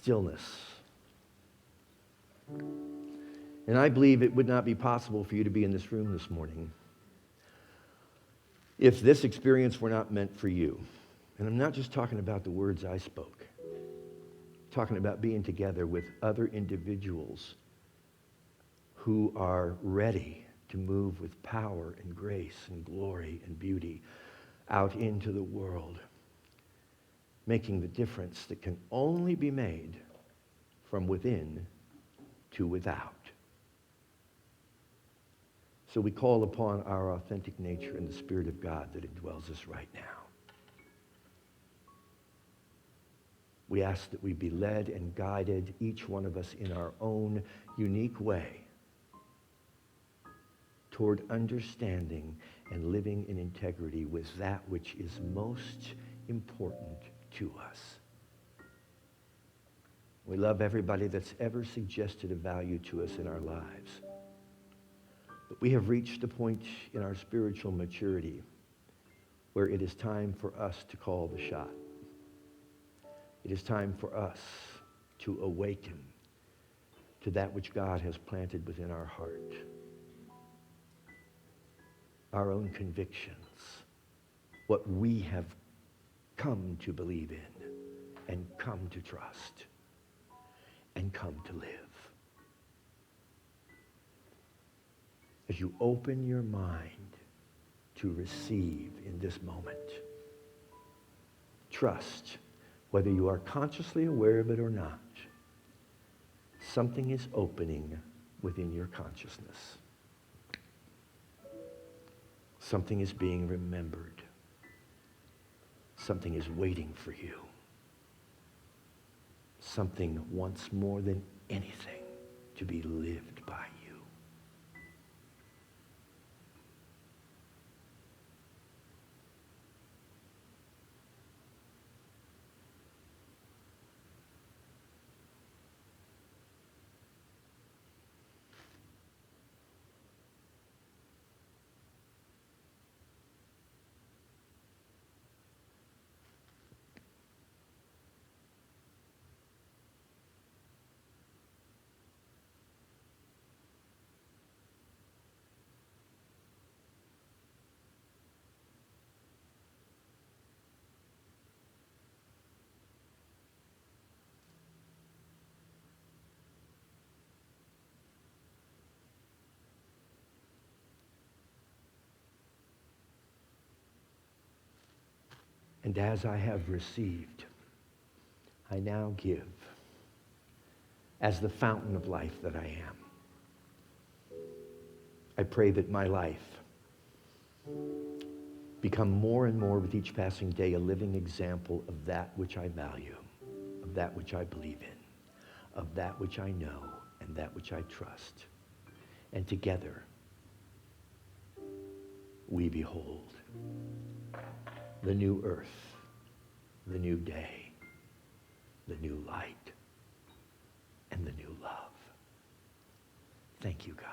stillness. And I believe it would not be possible for you to be in this room this morning if this experience were not meant for you. And I'm not just talking about the words I spoke. I'm talking about being together with other individuals who are ready to move with power and grace and glory and beauty out into the world, making the difference that can only be made from within to without. So we call upon our authentic nature and the Spirit of God that indwells us right now. We ask that we be led and guided, each one of us in our own unique way, toward understanding and living in integrity with that which is most important to us. We love everybody that's ever suggested a value to us in our lives. But we have reached a point in our spiritual maturity where it is time for us to call the shot. It is time for us to awaken to that which God has planted within our heart. Our own convictions, what we have come to believe in and come to trust and come to live. As you open your mind to receive in this moment, trust, whether you are consciously aware of it or not, something is opening within your consciousness. Something is being remembered. Something is waiting for you. Something wants more than anything to be lived by you. And as I have received, I now give as the fountain of life that I am. I pray that my life become more and more with each passing day a living example of that which I value, of that which I believe in, of that which I know, and that which I trust. And together, we behold the new earth, the new day, the new light, and the new love. Thank you, God.